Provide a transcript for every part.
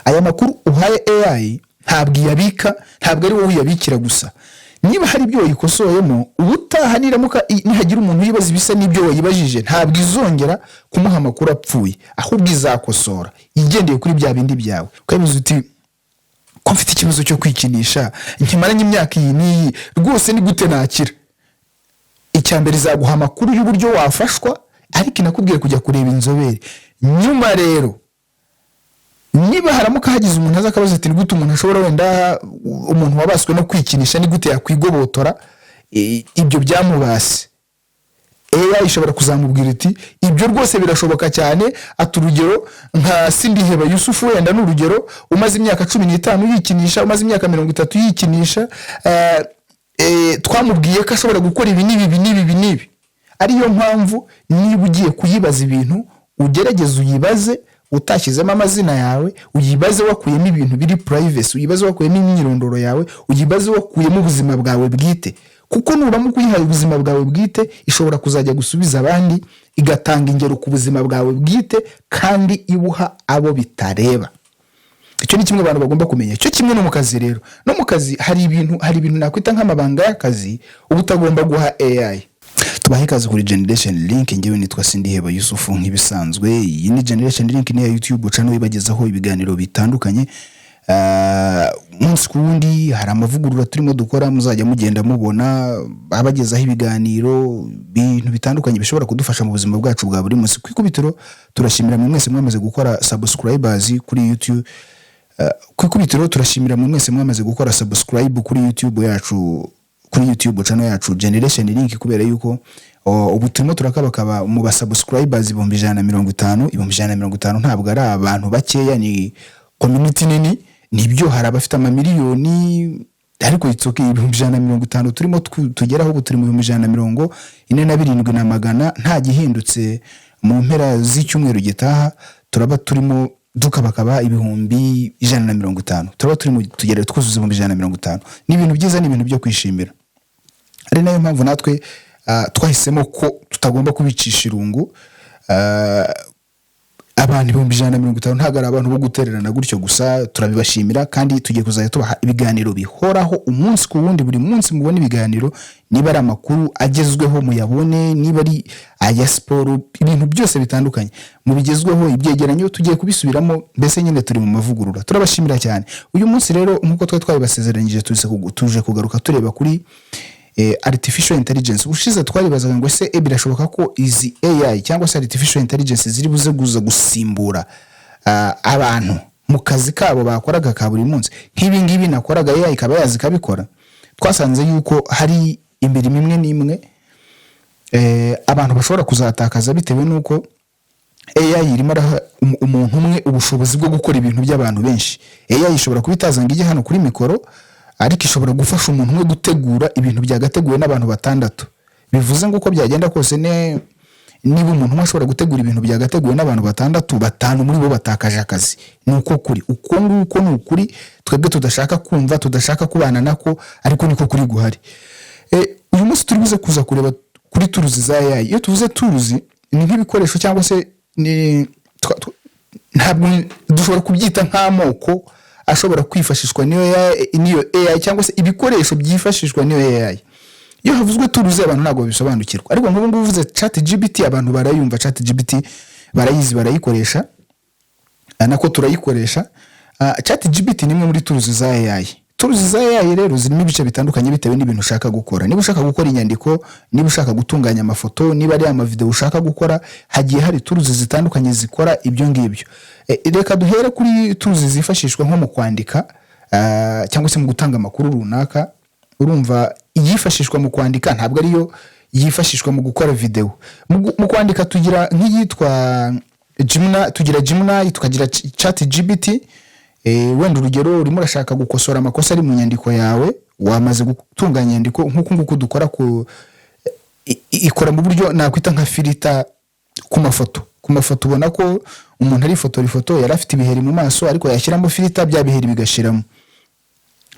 aya makuru uhaye AI ntabwo yabika, ntabwo ari wowe yabikira gusa. Niba hari ibyo yikosoyemo ubutaha niramuka nihagira umuntu yibaza ibisa n'ibyo wayibajije, ntabwo izongera kumuha amakuru apfuye, ahubwo izakosora igendeye kuri bya bindi byawe. Ukabivuze uti ko mfite ikibazo cyo kwikinisha, nkimaranye imyaka iyi n'iyi, rwose ni gute nakira? Icyambere izaguha amakuru y'uburyo wafashwa, ariko inakubwiye kujya kureba inzobere. Nyuma rero niba haramuka hagize umuntu aza akabaza ati gute umuntu ashobora wenda umuntu wabaswe no kwikinisha ni gute yakwigobotora ibyo byamubase, AI ishobora kuzamubwira iti ibyo rwose birashoboka cyane. Aturugero nka Sindiheba Yusufu wenda n'urugero umaze imyaka 15 yikinisha, umaze imyaka 30 yikinisha, twamubwiye ko ashobora gukora ibi nibi. Ariyo mpamvu niba ugiye kuyibaza ibintu ugerageza uyibaze utashyizemo amazina yawe, uyibaze wakuyemo ibintu biri privacy, uyibaze wakuyemo imyirondoro yawe, uyibaze wakuyemo ubuzima bwawe bwite. Kuko nuramuka uyihaye ubuzima bwawe bwite ishobora kuzajya gusubiza abandi, igatanga ingero ku buzima bwawe bwite kandi ibuha abo bitareba. Icyo ni kimwe abantu bagomba kumenya. Cyo kimwe no mu kazi rero. No mu kazi hari ibintu nakwita nk'amabanga y'akazi uba utagomba guha AI. Tubahe ikaze kuri Generation Link. Ngewe nitwa Sindiheba Yusufu nk'ibisanzwe. Iyi ni Generation Link ni ya YouTube channel ibagezaho ibiganiro bitandukanye. Munsi kundi hari amavugurura turimo dukora, muzajya mugenda mubona abagezaho ibiganiro bintu bitandukanye bishobora kudufasha mu buzima bwacu bwa buri munsi. Kwikubitiro turashimira mwe mwese mwamaze gukora subscribers kuri YouTube. Kwikubitiro turashimira mwe mwese mwamaze gukora subscribe kuri YouTube yacu, kuri YouTube channel yacu Generation Link, kubera yuko ubu turimo turakabakaba mu ba subscribers 150 ntabwo ari abantu bakeya, ni community nini. Nibyo hari abafite amamiliyoni, ariko itsoke 150 turimo tugeraho ubu turi mu 147,700 nta gihindutse. Mu mpera z'icyumweru gitaha turaba turimo dukabakaba 150, turaba turimo tugera twuzuze 150. Ni ibintu byiza, ni ibintu byo kwishimira. Ari nayo mpamvu natwe twahisemo ko tutagomba kubicisha irungu. Abantu 150 ntago ari abantu bo gutererana gutyo gusa. Turabibashimira kandi tugiye kuzajya tubaha ibiganiro bihoraho umunsi ku wundi. Buri munsi mubone ibiganiro, niba ari amakuru agezweho muyabone, niba ari aya sport, ibintu byose bitandukanye mubigezweho. Ibyegeranyo tugiye kubisubiramo, mbese nyine turi mu mavugurura. Turabashimira cyane. Uyu munsi rero nkuko twabibasezeranyije tuje kugaruka tureba kuri artificial intelligence. Ubushize twaribazaga ngo se birashoboka ko izi AI cyangwa se artificial intelligence ziri buze gusimbura abantu mu kazi kabo bakoraga ka buri munsi. Nk'ibi ngibi nakoraga AI ikaba yazi kabikora. Twasanze yuko hari imirimo imwe n'imwe abantu bashobora kuzatakaza bitewe nuko AI irimo umuntu umwe ubushobozi bwo gukora ibintu by'abantu benshi. AI ishobora kubitazanga ije hano kuri mikoro, ariko ishobora gufasha umuntu umwe gutegura ibintu byagateguwe n'abantu 6. Bivuze ngo uko byagenda kose niba umuntu umwe ashobora gutegura ibintu byagateguwe n'abantu 6, 5 muri bo batakaje akazi. Nuko kuri uko nguko ni ukuri twebwe tudashaka kumva, tudashaka kubana nako, ariko niko kuri guhari. Uyu munsi turibuze kuza kureba kuri turuzi za AI. Iyo tuvuze turuzi ni nk'ibikoresho cyangwa se ntabwo dushobora kubyita nk'amoko ashobora kwifashishwa niyo AI cyangwa se ibikoresho byifashishwa niyo AI. Iyo havuzwe turuzi abantu ntabwo bisobanukirwa, ariko nk'ubu ngubu uvuze ChatGPT abantu barayumva. ChatGPT barayizi, barayikoresha, nako turayikoresha. ChatGPT ni imwe muri turuzi za AI. Turuzi za AI rero zirimo ibice bitandukanye bitewe n'ibintu ushaka gukora. Niba ushaka gukora inyandiko, niba ushaka gutunganya amafoto, niba ari amavideo ushaka gukora, hagiye hari turuzi zitandukanye zikora ibyo ngibyo. Reka duhere kuri turuzi zifashishwa nko mu kwandika cyangwa se mu gutanga amakuru runaka. Urumva yifashishwa mu kwandika ntabwo ariyo yifashishwa mu gukora video. Mu kwandika tugira nk'iyitwa Gemini, tugira Gemini, tukagira ChatGPT. Wenda urugero urimo urashaka gukosora amakosa ari mu nyandiko yawe, wamaze gutunganya inyandiko nk'uko nguko dukora ku ikora mu buryo nakwita nka filter ku mafoto. Ku mafoto ubona ko umuntu ari ifoto yari afite ibiheri mu maso, ariko yashyiramo filter bya biheri bigashiramo.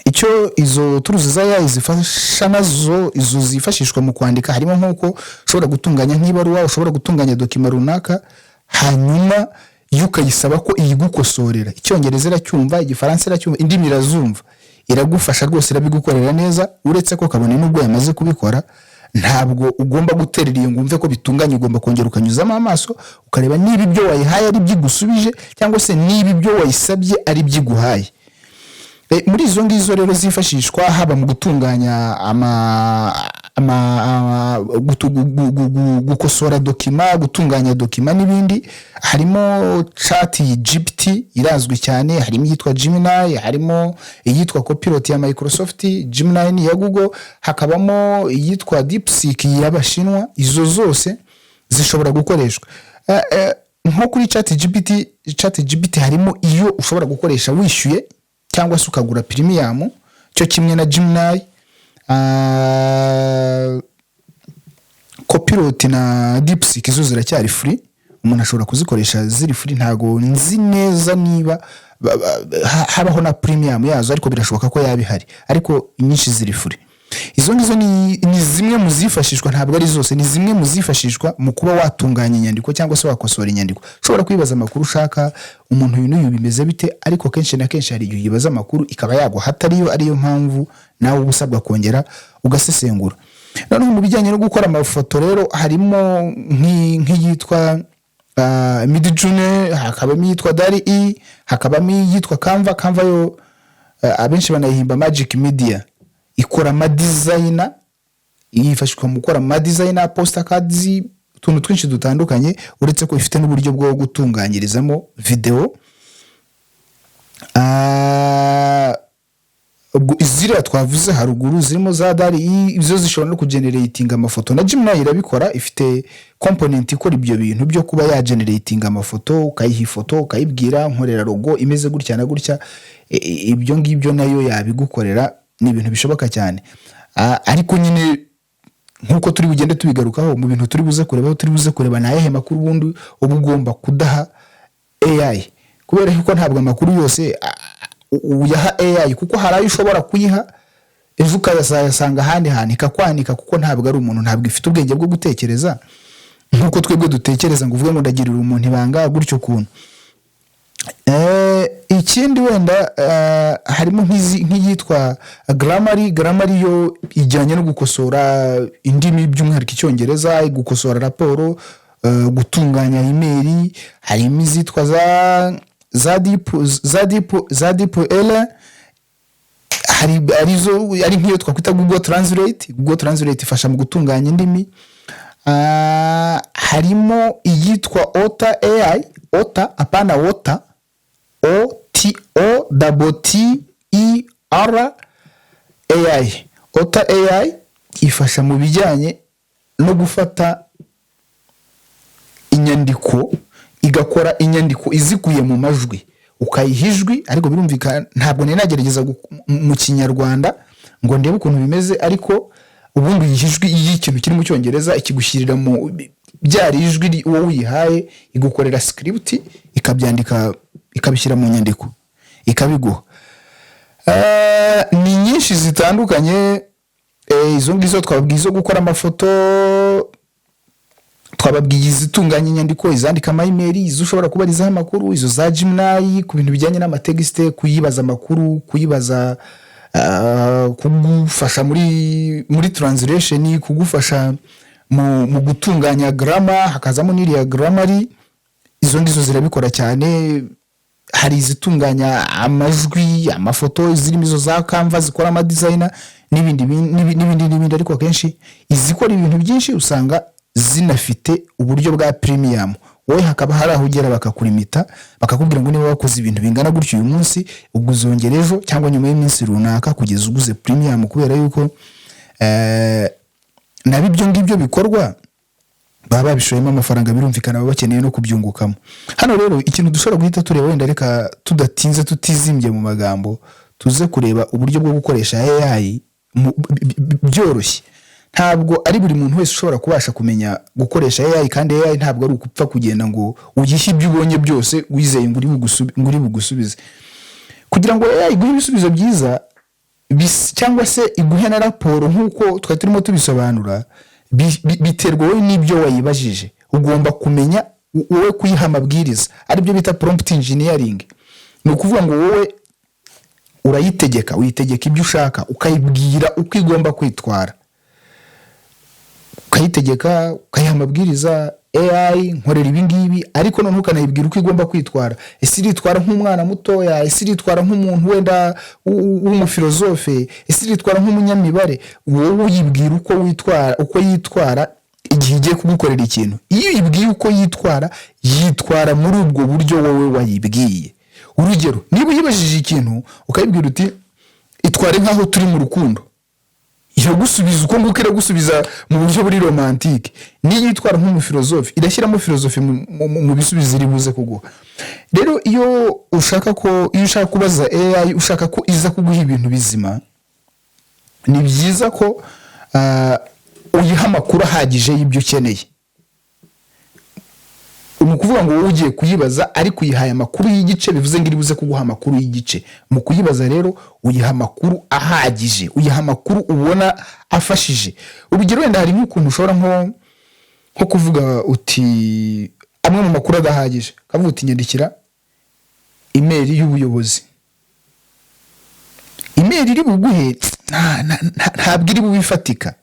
Icyo izo turuzi za AI zifasha nazo, izo zifashishwa mu kwandika harimo nk'uko ushobora gutunganya nk'ibaruwa, ushobora gutunganya document runaka, hanyuma iyo ukayisaba ko iyigukosorera, icyongereza iracyumva, igifaransa iracyumva, indimi irazumva, iragufasha rwose, irabigukorera neza. Uretse ko kabone nubwo yamaze kubikora, ntabwo ugomba guterera iyo ngumve ko bitunganye, ugomba kongera ukanyuzamo amaso ukareba niba ibyo wayihaye ari byigusubije cyangwa se niba ibyo wayisabye ari byiguhaye. Muri izo ngizo rero zifashishwa haba mu gutunganya gukosora dokima, gutunganya dokima n'ibindi, harimo ChatGPT irazwi cyane, harimo iyitwa Gemini, harimo iyitwa Copilot ya Microsoft, Gemini ya Google, hakabamo iyitwa DeepSeek y'Abashinwa. Izo zose zishobora gukoreshwa nko kuri ChatGPT harimo iyo ushobora gukoresha wishyuye cyangwa se ukagura premium, cyo kimwe na Gemini. Copilot na DeepSeek zo ziracyari free, umuntu ashobora kuzikoresha ziri free. Ntago nzi neza niba habaho na premium yazo, ariko birashoboka ko yabihari, ariko inyinshi ziri free. Izo ngizo ni zimwe mu zifashishwa, ntabwo ari zose, ni zimwe mu zifashishwa mu kuba watunganya inyandiko cyangwa se wakosora inyandiko. Ushobora kwibaza amakuru ushaka, umuntu uyu n'uyu bimeze bite, ariko kenshi na kenshi hari igihe yibaza amakuru ikaba yagwa ariyo mpamvu nawe ubusabwa kongera ugasesengura. Noneho mu bijyanye no gukora amafoto rero harimo nk'iyitwa Midjourney, hakabamo iyitwa DALL-E, hakabamo iyitwa Canva yo abenshi banayihimba Magic Media, ikora amadesigner, yifashishwa mu gukora amadesigner, postcards, utuntu twinshi dutandukanye, uretse ko ifite n'uburyo bwo gutunganyirizamo video. Izira twavuze haruguru zirimo za DALL-E, izo zishobora no kugenerating amafoto, na Gemini irabikora, ifite component ikora ibyo bintu byo kuba ya generating amafoto, ukayiha ifoto ukayibwira nkorera logo imeze gutya na gutya, ibyo ngibyo nayo yabigukorera. Ni ibintu bishoboka cyane, ariko nyine nkuko turi bugende tubigarukaho mu bintu turi buze kureba nayehe makuru bundi ubugomba kudaha AI, kubera ko ntabwo amakuru yose uyaha AI, kuko harayo ushobora kuyiha ejo ukayasanga ahandi hantu ikakwanika, kuko ntabwo ari umuntu, ntabwo ifite ubwenge bwo gutekereza nkuko twebwe dutekereza ngo uvuge ngo ndagirira umuntu ibanga gutyo kuntu. Ikindi wenda harimo nk'iyitwa Grammarly yo ijyanye no gukosora indimi, by'umwihariko icyongereza, gukosora raporo, gutunganya email. Harimo izitwa za DeepL, ari nk'iyo twakwita Google Translate ifasha mu gutunganya indimi. Harimo iyitwa Otter AI, apana Water, OTTER AI. Otter AI ifasha mu bijyanye no gufata inyandiko, igakora inyandiko izikuye mu majwi, ukayihijwi, ariko birumvikana ntabwo nagerageza mu Kinyarwanda ngo ndebe ukuntu bimeze, ariko ubundi yihijwi y'ikintu kiri mu Cyongereza ikigushyirira mu byari ijwi uwo uyihaye, igukorera script, ikabyandika, ikabishyira mu nyandiko, ikabiguha. Ni nyinshi zitandukanye. Izo ngizo twababwiye zo gukora amafoto, twababwiye izitunganya inyandiko, izandika ama-email, izo ushobora kubarizaho amakuru, izo za Gemini ku bintu bijyanye n'amategiste, kuyibaza amakuru, kuyibaza kugufasha muri translation, kugufasha mu gutunganya grammar, hakazamo n'iriya Grammarly. Izo ngizo zirabikora cyane. Hari izitunganya amajwi, amafoto, zirimo izo za Canva zikora ama designer n'ibindi, ariko kenshi izikora ibintu byinshi usanga zinafite uburyo bwa premium. Wowe hakaba hari aho ugera bakakurimita, bakakubwira ngo niba wakoze ibintu bingana gutyo uyu munsi, ubwo uzongera ejo cyangwa nyuma y'iminsi runaka kugeza uguze premium, kubera yuko nabibyo ngibyo bikorwa baba babishoyemo amafaranga, birumvikana baba bakeneye no kubyungukamo. Hano rero ikintu dushobora guhita tureba, wenda reka tudatinze tutizimbye mu magambo, tuze kureba uburyo bwo gukoresha AI byoroshye. Ntabwo ari buri muntu wese ushobora kubasha kumenya gukoresha AI, kandi AI ntabwo ari ukupfa kugenda ngo ugihe ibyo ubonye byose wizeye ngo uri bugusubize. Kugira ngo AI iguhe ibisubizo byiza cyangwa se iguhe na raporo nkuko twari turimo tubisobanura, biterwa wowe n'ibyo wayibajije. Ugomba kumenya wowe kuyiha amabwiriza, aribyo bita prompt engineering. Ni ukuvuga ngo wowe uyitegeka ibyo ushaka, ukayibwira uko igomba kwitwara, ukayitegeka, ukayiha amabwiriza, AI nkorera ibi ngibi, ariko none ukanayibwira uko igomba kwitwara. Ese iritwara nk'umwana mutoya, ese iritwara nk'umuntu wenda w'umufilozofe, ese iritwara nk'umunyamibare. Wowe uyibwira uko yitwara igihe igiye kugukorera ikintu. Iyo uyibwiye uko yitwara muri ubwo buryo wowe wayibwiye. Urugero, niba uyibajije ikintu ukayibwira uti itware nkaho turi mu rukundo, iragusubiza uko nguko, iragusubiza mu buryo buri romantique. Niyo yitwara nk'umufilozofe, irashyiramo filozofi mu bisubizo iri buze kuguha. Rero iyo ushaka kubaza AI, ushaka ko iza kuguha ibintu bizima, ni byiza ko uyiha amakuru ahagije y'ibyo ukeneye. Ukuvuga ngo wowe ugiye kuyibaza ariko uyihaye amakuru y'igice, bivuze ngo iri buze kuguha amakuru y'igice. Mu kuyibaza rero uyiha amakuru ahagije, uyiha amakuru ubona afashije. Urugero wenda hari nk'ukuntu ushobora nko kuvuga uti amwe mu makuru adahagije, kavuga uti nyandikira email y'ubuyobozi. Email iri buguhe ntabwo iri bubifatika,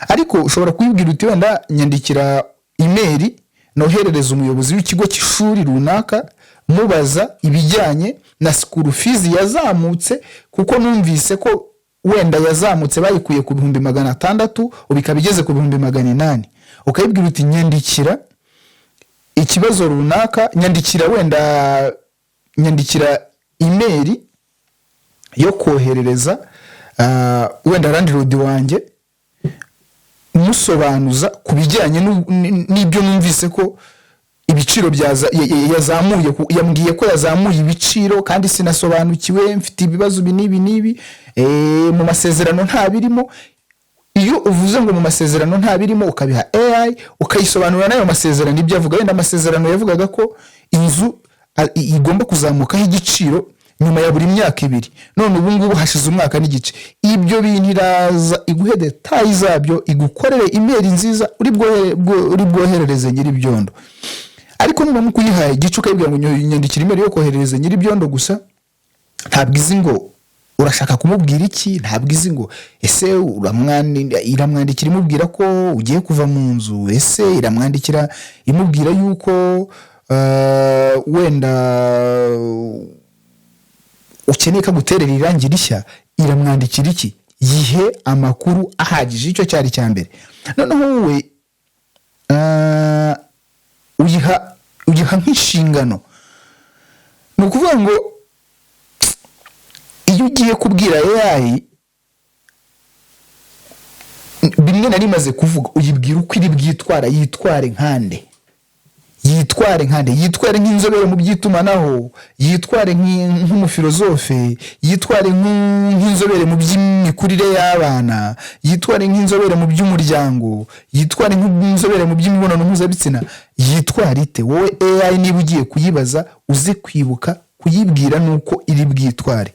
ariko ushobora kuyibwira uti wenda nyandikira email noherereza umuyobozi w'ikigo cy'ishuri runaka, mubaza ibijyanye na school fees yazamutse, kuko numvise ko wenda yazamutse bayikuye ku 600 ubikabigeze ku 800. Ukayibwira uti nyandikira ikibazo runaka, nyandikira email yo koherereza wenda landlord wanjye, musobanuza kubijyanye n'ibyo numvise ko ibiciro yazamuye, yambwiye ko yazamuye ibiciro kandi sinasobanukiwe, mfite ibibazo nibi mu masezerano nta birimo. Iyo uvuze ngo mu masezerano nta birimo, ukabiha AI ukayisobanura nayo masezerano ibyo avuga. Wenda amasezerano yavugaga ko inzu igomba kuzamukaho igiciro nyuma ya buri myaka 2, none ubu ngubu hashize umwaka n'igice. Ibyo bintu iraza iguhe details zabyo, igukorere email nziza uri bwoherereze nyiri byondo. Ariko niba mukuyihaye igice ukayibwira ngo nyandikira email yo koherereza nyiri byondo gusa, ntabwo izi ngo urashaka kumubwira iki, ntabwo izi ngo ese iramwandikira imubwira ko ugiye kuva mu nzu, ese iramwandikira imubwira yuko wenda ukeneye ko guterera irangi rishya, iramwandikira iki. Yihe amakuru ahagije, icyo cyari cyambere. Noneho wowe uyiha nk'inshingano. Ni ukuvuga ngo iyo ugiye kubwira AI, bimwe nari maze kuvuga, uyibwira uko iri bwitwara, yitware nkande, yitware nk'inzobere mu by'itumanaho, yitware nk'umufilozofe, yitware nk'inzobere mu by'imikurire y'abana, yitware nk'inzobere mu by'umuryango, yitware nk'inzobere mu by'imibonano mpuzabitsina. Yitware ite? Wowe AI niba ugiye kuyibaza, uze kwibuka kuyibwira nuko iri bwitware.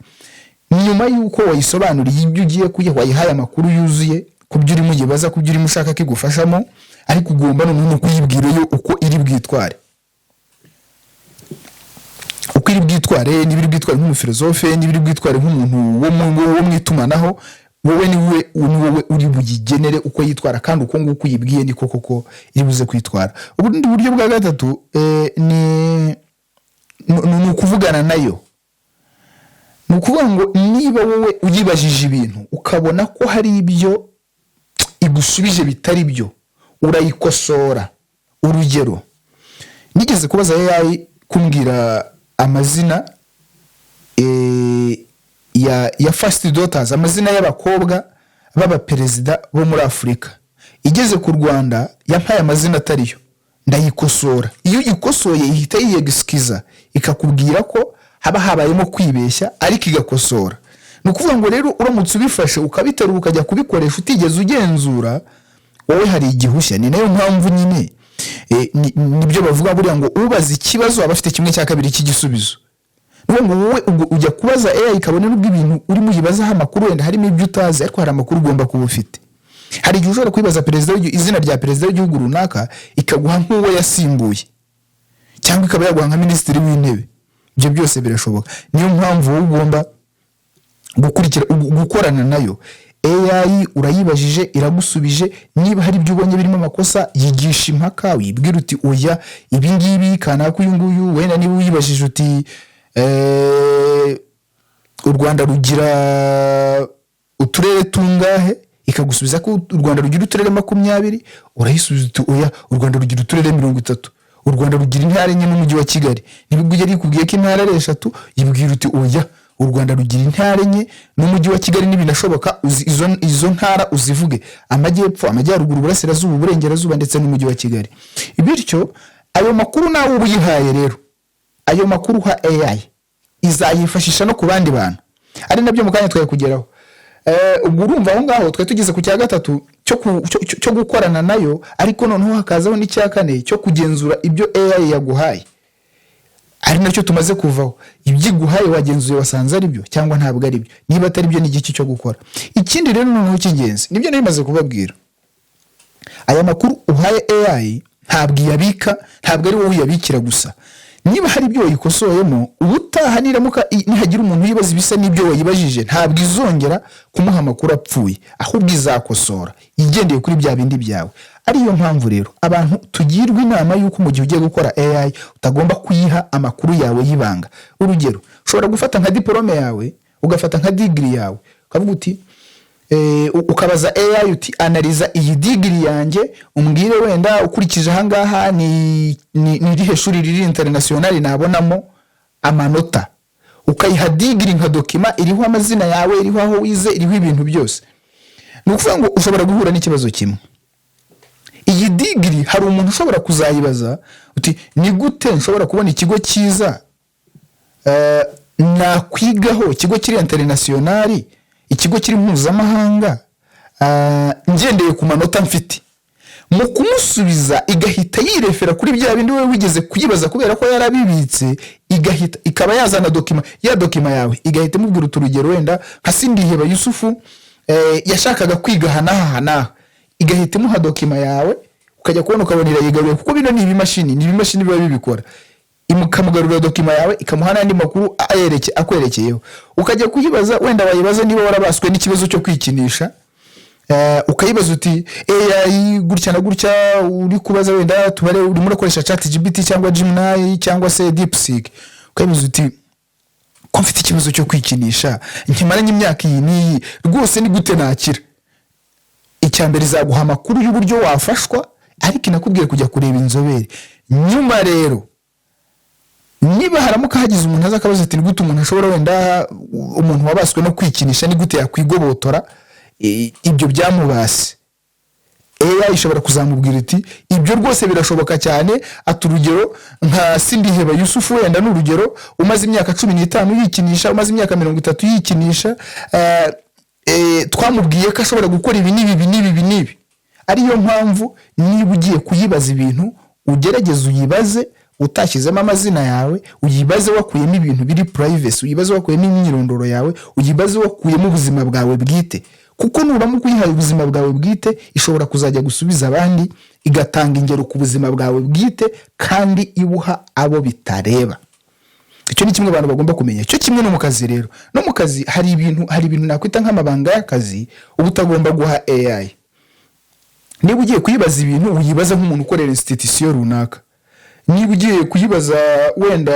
Nyuma yuko wayisobanuriye ibyo ugiye kuyiha, wayihaye amakuru yuzuye ku byo urimo uyibaza, ku byo urimo ushaka kigufashamo, ariko ugomba no kuyibwira yo uko iri bwitware. Uko iri bwitware, niba iri bwitware nk'umufilozofe, niba iri bwitware nk'umuntu wo mu itumanaho, wowe ni wowe uri buyigenere uko yitwara, kandi uko nguko uyibwiye niko koko iri buze kwitwara. Ubundi buryo bwa gatatu ni ukuvugana nayo. Ni ukuvuga ngo niba wowe uyibajije ibintu ukabona ko hari ibyo igusubije bitari byo, urayikosora. Urugero, nigeze kubaza AI kumbwira amazina ya first daughters, amazina y'abakobwa baba perezida bo muri Afrika. Igeze ku Rwanda yampaye amazina atariyo, ndayikosora. Iyo ikosoye ihita yiyegiskiza, ikakubwira ko haba habayemo kwibeshya, ariko igakosora. Ni ukuvuga ngo rero uramutse ubifashe ukabiterura ukajya kubikoresha utigeze ugenzura, wowe hari igihushya. Ni nayo mpamvu nyine nibyo bavuga buriya ngo ubaza ikibazo aba afite 1/2 cy'igisubizo. Ngo wowe ujya kubaza AI ikabone n'ubwo ibintu urimo yibaza amakuru wenda harimo ibyo utazi, ariko hari amakuru ugomba kuba ufite. Hari igihe ushobora kwibaza izina rya perezida w'igihugu runaka ikaguha nk'uwo yasimbuye, cyangwa ikaba yaguha nka minisitiri w'intebe. Ibyo byose birashoboka. Niyo mpamvu wowe ugomba gukorana nayo. AI urayibajije iragusubije, niba hari ibyo ubonye birimo amakosa yigisha impaka, wibwira uti oya ibi ngibi kanaka uyu nguyu. Wenda niba uyibajije uti u Rwanda rugira uturere tungahe, ikagusubiza ko u Rwanda rugira uturere 20, urayisubiza uti oya u Rwanda rugira uturere 30. U Rwanda rugira intara enye n'umujyi wa Kigali. Nibwo ugera ikubwiye ko intara ari 3, yibwira uti oya u Rwanda rugira intara enye n'umujyi wa Kigali n'ibinashoboka. Izo ntara uzivuge: amajyepfo, amajyaruguru, burasirazuba, uburengerazuba ndetse n'umujyi wa Kigali. Bityo ayo makuru nawe ubuyihaye rero, ayo makuru ha AI izayifashisha no ku bandi bantu. Ari nabyo mu kanya twaye kugeraho. Ubwo urumva aho ngaho twaye tugeze ku cya gatatu cyo gukorana nayo, ariko noneho hakazaho n'icya kane cyo kugenzura ibyo AI yaguhaye. Ari nacyo tumaze kuvaho. Ibyiguhaye wagenzuye wasanze ari byo cyangwa ntabwo ari byo. Niba atari byo ni igiki cyo gukora. Ikindi rero noneho cy'ingenzi nibyo narimaze kubabwira. Aya makuru uhaye AI ntabwo iyabika, ntabwo ari wowe uyabikira gusa. Niba hari ibyo wayikosoyemo, ubutaha nihagira umuntu yibaza ibisa n'ibyo wayibajije, ntabwo izongera kumuha amakuru apfuye, ahubwo izakosora igendeye kuri bya bindi byawe. Ariyo mpamvu rero abantu tugirwa inama yuko mu gihe ugiye gukora AI utagomba kuyiha amakuru yawe y'ibanga. Urugero, ushobora gufata nka diplome yawe, ugafata nka degree yawe, ukavuga uti ukabaza AI uti analiza iyi degree yanjye, umbwire wenda ukurikije aha ngaha ni rihe shuri riri international nabonamo amanota. Ukayiha degree nka document iriho amazina yawe, iriho aho wize, iriho ibintu byose. Nukuvuga ngo ushobora guhura n'ikibazo kimwe. Iyi degree hari umuntu ushobora kuzayibaza uti ni gute nshobora kubona ikigo cyiza nakwigaho, ikigo kiri international, ikigo kiri mpuzamahanga, ngendeye ku manota mfite. Mu kumusubiza igahita yirefera kuri bya bindi wewe wigeze kuyibaza kubera ko yarabibitse, igahita ikaba yazana document yawe, igahita imubwira uturugero wenda nka Sindiheba Yusufu yashakaga kwiga hanaha, igahita imuha document yawe, ukajya kubona ukabonera yigaruye, kuko bino ni ibimashini biba bibikora. Imukamugarura document yawe, ikamuha n'andi makuru akwerekeyeho. Ukajya kuyibaza wenda wayibaza niba warabaswe n'ikibazo cyo kwikinisha, ukayibaza uti AI gutya na gutya, uri kubaza wenda tubare urimo urakoresha ChatGPT cyangwa Gemini cyangwa se DeepSeek, ukayibaza uti ko mfite ikibazo cyo kwikinisha, nkimaranye imyaka iyi ni rwose ni gute nakira. Icyambere izaguha amakuru y'uburyo wafashwa, ariko inakubwiye kujya kureba inzobere. Nyuma rero niba haramuka hagize umuntu aza akabaza ati ni gute umuntu ashobora wenda umuntu wabaswe no kwikinisha ni gute yakwigobotora ibyo byamubase, AI ishobora kuzamubwira iti ibyo rwose birashoboka cyane. Aturugero nka Sindiheba Yusufu wenda n'urugero umaze imyaka 15 yikinisha, umaze imyaka 30 yikinisha, twamubwiye ko ashobora gukora ibi n'ibi. Ariyo mpamvu niba ugiye kuyibaza ibintu ugerageza uyibaze utashyizemo amazina yawe, uyibaze wakuyemo ibintu biri privacy, uyibaze wakuyemo imyirondoro yawe, uyibaze wakuyemo ubuzima bwawe bwite. Kuko nuramuka uyihaye ubuzima bwawe bwite, ishobora kuzajya gusubiza abandi, igatanga ingero ku buzima bwawe bwite kandi ibuha abo bitareba. Icyo ni kimwe abantu bagomba kumenya. Cyo kimwe no mu kazi rero. No mu kazi hari ibintu nakwita nk'amabanga y'akazi uba utagomba guha AI. Niba ugiye kuyibaza ibintu uyibaza nk'umuntu ukorera institution runaka. Niba ugiye kuyibaza wenda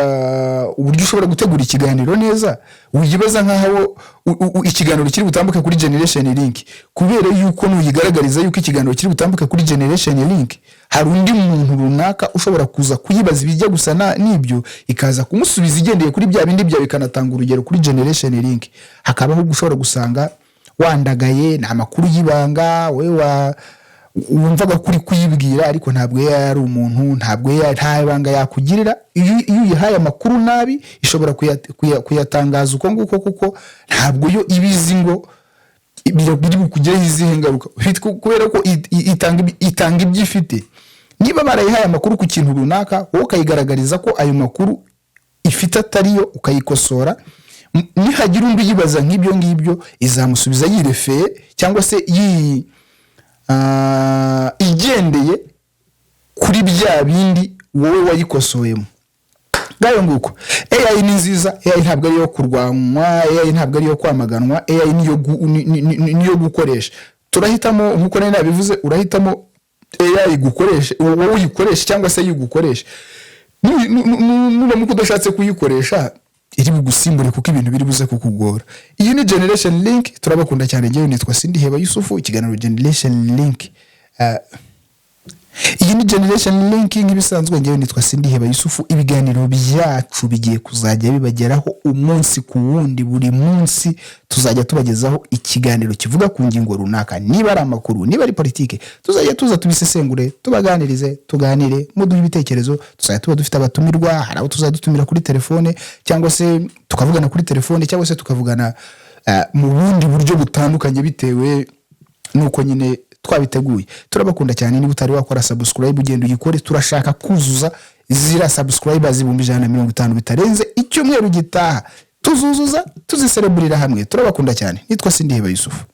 uburyo ushobora gutegura ikiganiro neza, uyibaza nkaho ikiganiro kiri butambuke kuri Generation Link, kubera yuko nuyigaragariza yuko ikiganiro kiri butambuke kuri Generation Link, hari undi muntu runaka ushobora kuza kuyibaza ibijya gusa n'ibyo, ikaza kumusubiza igendeye kuri bya bindi byawe, ikanatanga urugero kuri Generation Link. Hakabaho gushobora gusanga wandagaye na makuru y'ibanga, wewe wumvaga kuri kuyibwira, ariko ntabwo yari umuntu, ntabwo nta ibanga yakugirira. Iyo uyihaye amakuru nabi ishobora kuyatangaza uko nguko, kuko ntabwo yo ibizi ngo biri bukugereho izihe ngaruka, kubera ko itanga ibyo ifite. Niba barayihaye amakuru ku kintu runaka, wowe ukayigaragariza ko ayo makuru ifite atariyo, ukayikosora, nihagira undi yibaza nk'ibyo ngibyo, izamusubiza yirefeye cyangwa se igendeye kuri bya bindi wowe wayikosoyemo. ngayo nguko. AI ni nziza, AI ntabwo ari yo kurwanwa, AI ntabwo ari yo kwamaganwa, AI niyo gukoresha. Turahitamo nkuko nari nabivuze, urahitamo AI gukoresha, wowe uyikoresha cyangwa se yigukoresha. Nuna muko udashatse kuyikoresha iri bugusimbure kuko ibintu biri buze kukugora. Iyi ni Generation Link, turabakunda cyane. Ngewe nitwa Sindiheba Yusufu, ikiganiro Generation Link. Iyi ni Generation Link nk'ibisanzwe. Ngewe nitwa Sindiheba Yusufu. Ibiganiro byacu bigiye kuzajya bibageraho umunsi ku wundi, buri munsi tuzajya tubagezaho ikiganiro kivuga ku ngingo runaka, niba ari amakuru, niba ari politike, tuzajya tubisesengure, tubaganirize, tuganire, muduhe ibitekerezo. Tuzajya tuba dufite abatumirwa, hari abo tuzajya dutumira kuri telefone, cyangwa se tukavugana kuri telefone, cyangwa se tukavugana mu bundi buryo butandukanye bitewe nuko nyine twabiteguye. Turabakunda cyane. Niba utari wakora subscribe, ugenda uyikore. Turashaka kuzuza zira subscribers 150 bitarenze icyumweru gitaha. Tuzuzuza, tuzisereburira hamwe. Turabakunda cyane. Nitwa Sindiheba Yusufu.